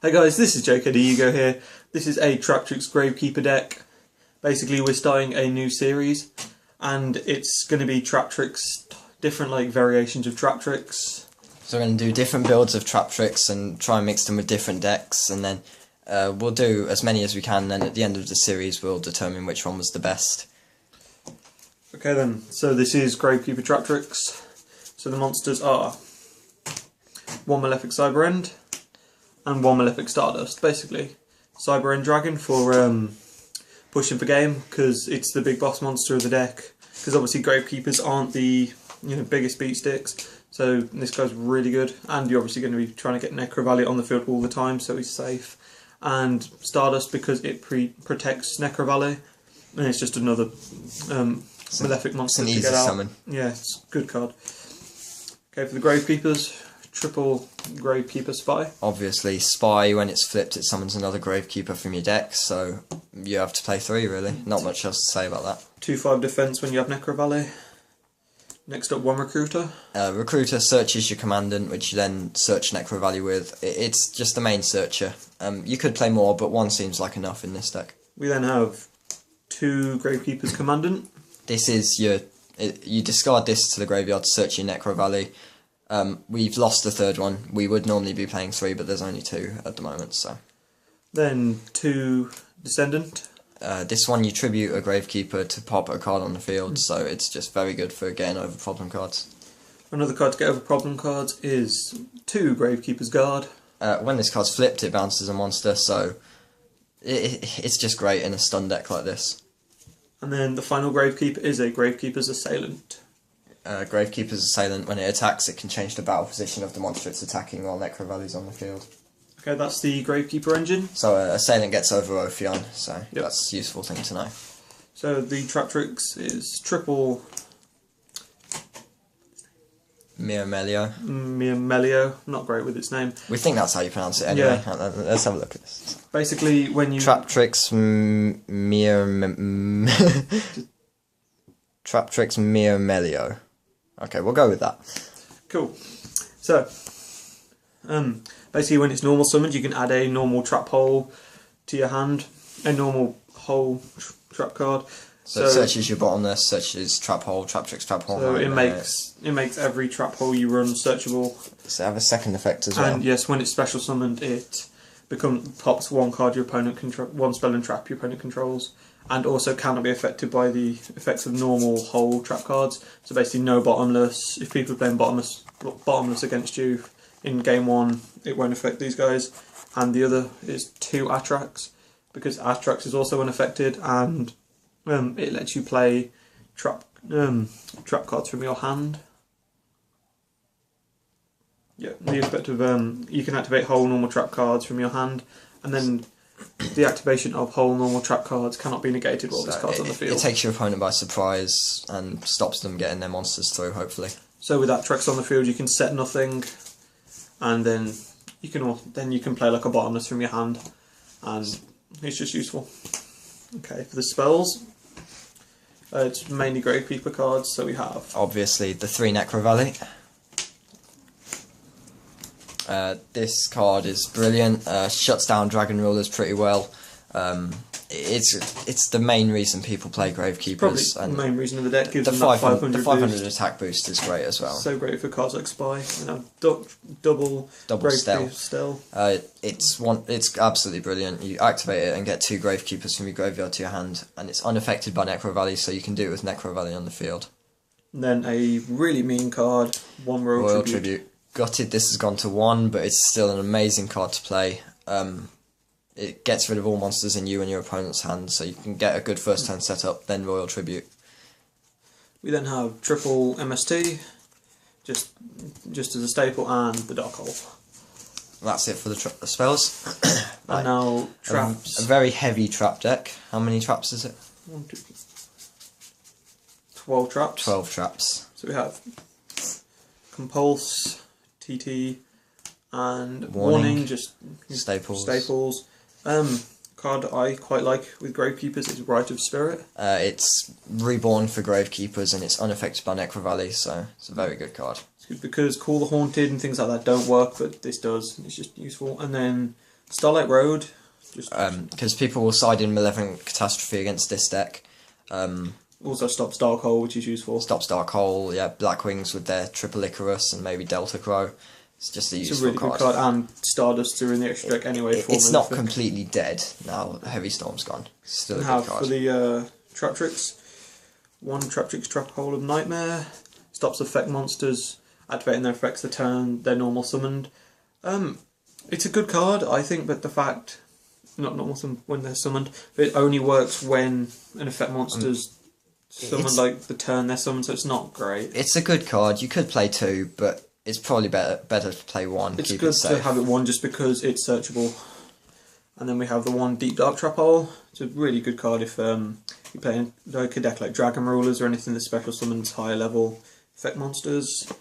Hey guys, this is JKD Yugioh here. This is a Traptrix Gravekeeper deck. Basically we're starting a new series and it's going to be Traptrix, different variations of Traptrix. So we're going to do different builds of Traptrix and try and mix them with different decks, and then we'll do as many as we can, and then at the end of the series we'll determine which one was the best. Okay then, so this is Gravekeeper Traptrix. So the monsters are one Malefic Cyber End and one Malefic Stardust, basically. Cyber End Dragon for pushing for game, because it's the big boss monster of the deck. Because obviously Gravekeepers aren't the biggest beat sticks, so this guy's really good. And you're obviously going to be trying to get Necro Valley on the field all the time, so he's safe. And Stardust because it protects Necro Valley, and it's just another Malefic monster to get out. Summon. Yeah, it's a good card. Okay, for the Gravekeepers, triple Gravekeeper Spy. Obviously, Spy, when it's flipped, it summons another Gravekeeper from your deck, so you have to play 3, really. Not much else to say about that. 2/5 defense when you have Necro Valley. Next up, one Recruiter. Recruiter searches your Commandant, which you then search Necro Valley with. It's just the main searcher. You could play more, but 1 seems like enough in this deck. We then have 2 Gravekeepers Commandant. This is you discard this to the graveyard to search your Necro Valley. We've lost the 3rd one. We would normally be playing 3, but there's only 2 at the moment. So. Then 2 Descendant. This one you tribute a Gravekeeper to pop a card on the field, so it's just very good for getting over problem cards. Another card to get over problem cards is 2 Gravekeeper's Guard. When this card's flipped, it bounces a monster, so it's just great in a stun deck like this. And then the final Gravekeeper is a Gravekeeper's Assailant. Gravekeeper's Assailant, when it attacks, it can change the battle position of the monster it's attacking while Necro Valley's on the field. Okay, that's the Gravekeeper engine. So Assailant gets over Ophion, so that's a useful thing to know. So the Traptrix is triple Melio. Not great with its name. We think that's how you pronounce it anyway. Yeah. Let's have a look at this. Basically, when you... Traptrix Traptrix Melio. Okay, we'll go with that. Cool. So, basically when it's normal summoned, you can add a normal trap hole to your hand. A normal hole trap card. So it searches your bottomless, searches trap hole, Traptrix trap hole. So it makes every trap hole you run searchable. So have a second effect as well. And yes, when it's special summoned, it pops 1 card your opponent one spell and trap your opponent controls, and also cannot be affected by the effects of normal hole trap cards. So basically, no bottomless. If people are playing bottomless against you in game 1, it won't affect these guys. And the other is 2 Atrax, because Atrax is also unaffected, and it lets you play trap cards from your hand. Yeah, the effect of you can activate whole normal trap cards from your hand, and then the activation of whole normal trap cards cannot be negated while this card's on the field. It takes your opponent by surprise and stops them getting their monsters through, hopefully. So with Atrax on the field, you can set nothing, and then you can play like a bottomless from your hand, and it's just useful. Okay, for the spells, it's mainly Gravekeeper cards. So we have obviously the 3 Necro Valley. This card is brilliant. Shuts down Dragon Rulers pretty well. It's the main reason people play Gravekeepers. Probably the main reason of the deck. Gives the them 500 boost. attack boost is great as well. So great for cards like Spy. Double Stealth. It's absolutely brilliant. You activate it and get 2 Gravekeepers from your graveyard to your hand, and it's unaffected by Necro Valley, so you can do it with Necro Valley on the field. And then a really mean card, 1 Royal Tribute. Gutted this has gone to 1, but it's still an amazing card to play. It gets rid of all monsters in you and your opponent's hand, so you can get a good first turn setup, then Royal Tribute. We then have triple MST, just as a staple, and the Dark Hole. That's it for the spells. Right. And now traps. A very heavy trap deck. How many traps is it? 1, 2, 3. 12 traps. 12 traps. So we have Compulse, TT, and Warning, just staples. Card that I quite like with Gravekeepers is Rite of Spirit. It's reborn for Gravekeepers and it's unaffected by Necro Valley, so it's a very good card. It's good because Call the Haunted and things like that don't work, but this does. It's just useful. And then Starlight Road. Just because people will side in Malevolent Catastrophe against this deck. also stops Dark Hole, which is useful. Stops Dark Hole, yeah, Blackwings with their Triple Icarus and maybe Delta Crow. It's just a useful really good card, and Stardust are in the extra deck anyway. It's not completely dead now. Heavy Storm's gone. It's still a good card. For the Traptrix, 1 Traptrix Trap Hole of Nightmare. Stops effect monsters activating their effects the turn they're normal summoned. It's a good card, I think, but the fact, not normal when they're summoned, but it only works when an effect monster's summoned like the turn they're summoned, so it's not great. It's a good card. You could play 2, but it's probably better to play 1. It's keep good it safe. to have it 1 just because it's searchable. And then we have the 1 Deep Dark Trap Hole. It's a really good card if you play like a deck like Dragon Rulers or anything that special summons higher level effect monsters.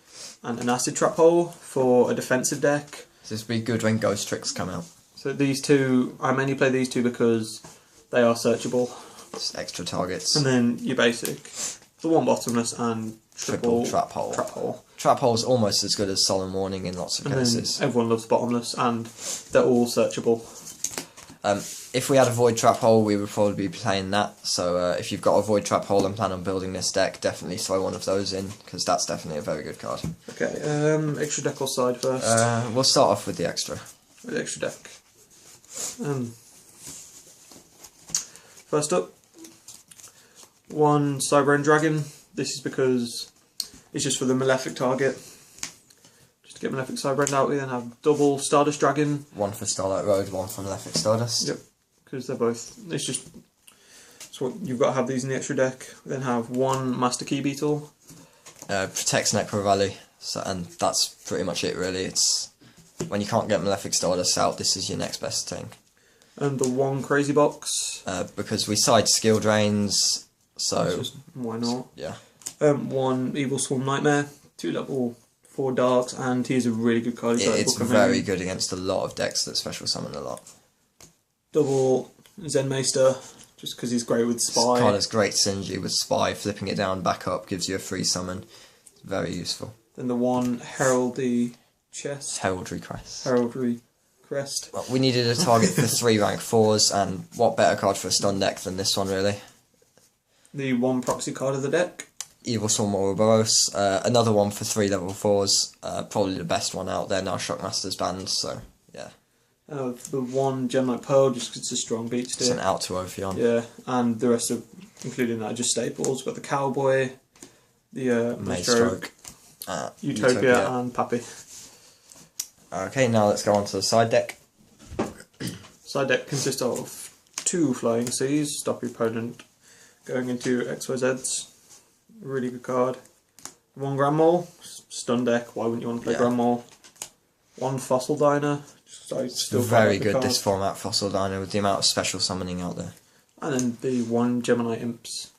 And an Acid Trap Hole for a defensive deck. This would be good when Ghost Tricks come out. So these 2, I mainly play these 2 because they are searchable. Just extra targets. And then your basic, the 1 Bottomless and triple Trap Hole. Trap Hole. Trap Hole's almost as good as Solemn Warning in lots of cases. Everyone loves Bottomless, and they're all searchable. If we had a Void Trap Hole, we would probably be playing that. So if you've got a Void Trap Hole and plan on building this deck, definitely throw one of those in, because that's definitely a very good card. Okay, extra deck or side first? We'll start off with the extra. With the extra deck. First up, 1 Cyber End Dragon. This is because it's just for the Malefic target. Just to get Malefic Cyber End out, we then have double Stardust Dragon. 1 for Starlight Road, 1 for Malefic Stardust. Yep, because they're both, it's what you've got to have these in the extra deck. We then have 1 Master Key Beetle. Protects Necro Valley, so, and that's pretty much it really. It's when you can't get Malefic Stardust out, this is your next best thing. And the 1 Crazy Box. Because we side skill drains, so why not? Yeah. 1 Evil Swarm Nightmare, 2 level 4 darks, and he is a really good card. It's very good against a lot of decks that special summon a lot. Double Zen Maester, just because he's great with Spy. This card has great synergy with Spy. Flipping it down back up gives you a free summon. It's very useful. Then the 1 Heraldry Chest. Heraldry Crest. Heraldry Crest. Well, we needed a target for 3 rank 4s, and what better card for a stun deck than this one really? The 1 proxy card of the deck. Evil Swarm Ouroboros, another one for 3 level 4s, probably the best one out there now. Shockmaster's banned, so yeah. The 1 Gemini Pearl, just because it's a strong beat stick. It's an out to Ophion. Yeah, and the rest of, including that, are just staples. We've got the Cowboy, the Maestroke, Utopia, and Pappy. Okay, now let's go on to the side deck. Side deck consists of 2 Flying Seas, stop your opponent going into XYZs. Really good card. 1 Grand Mole, stun deck, why wouldn't you want to play Grand Mole? 1 Fossil Diner, still very good this format, Fossil Diner, with the amount of special summoning out there. And then the 1 Gemini Imps.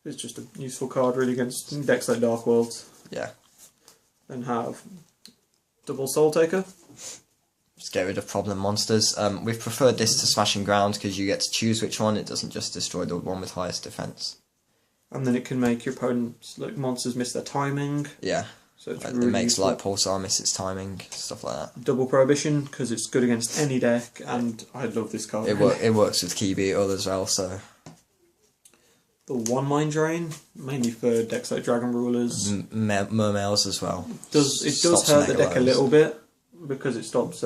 It's just a useful card really against decks like Dark Worlds. Yeah. Then have double Soul Taker. Just get rid of problem monsters. We've preferred this to Smashing Ground because you get to choose which one, it doesn't just destroy the one with highest defense. And then it can make your opponent's monsters miss their timing. Yeah. So it's It really makes useful. Light Pulsar miss its timing, stuff like that. Double Prohibition, because it's good against any deck, and I love this card. It works with Key Beetle as well, so... The 1 Mind Drain, mainly for decks like Dragon Rulers. Mermails as well. It does hurt the deck a little bit, because it stops...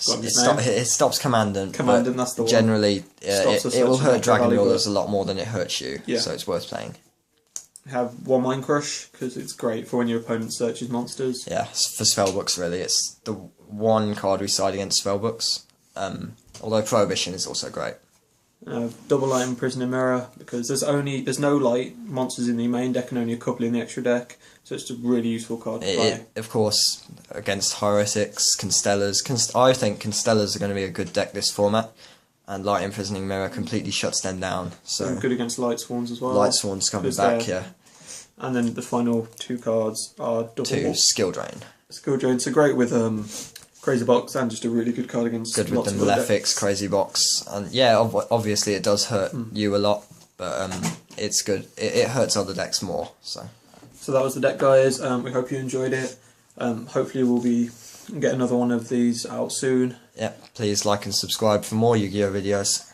It stops Commandant. Commandant, that's the one. Generally, it will hurt Dragon Rulers a lot more than it hurts you, yeah. So it's worth playing. Have 1 Mind Crush, because it's great for when your opponent searches monsters. Yeah, for spellbooks really, it's the 1 card we side against spellbooks. Although Prohibition is also great. Double Light Imprisoning Mirror, because there's no light monsters in the main deck and only a couple in the extra deck, so it's a really useful card to play. Of course, against Heretics, Constellas. I think Constellas are going to be a good deck this format, and Light Imprisoning Mirror completely shuts them down. So good against Light Swans as well. Light Swans coming back, yeah. And then the final 2 cards are double 2 Skill Drain. Skill Drain, so great with Crazy Box, and just a really good card against good with the Malefics, Crazy Box, and yeah, obviously it does hurt you a lot, but it's good. It hurts other decks more. So that was the deck, guys. We hope you enjoyed it. Hopefully we'll be and get another one of these out soon. Yeah, please like and subscribe for more Yu-Gi-Oh videos.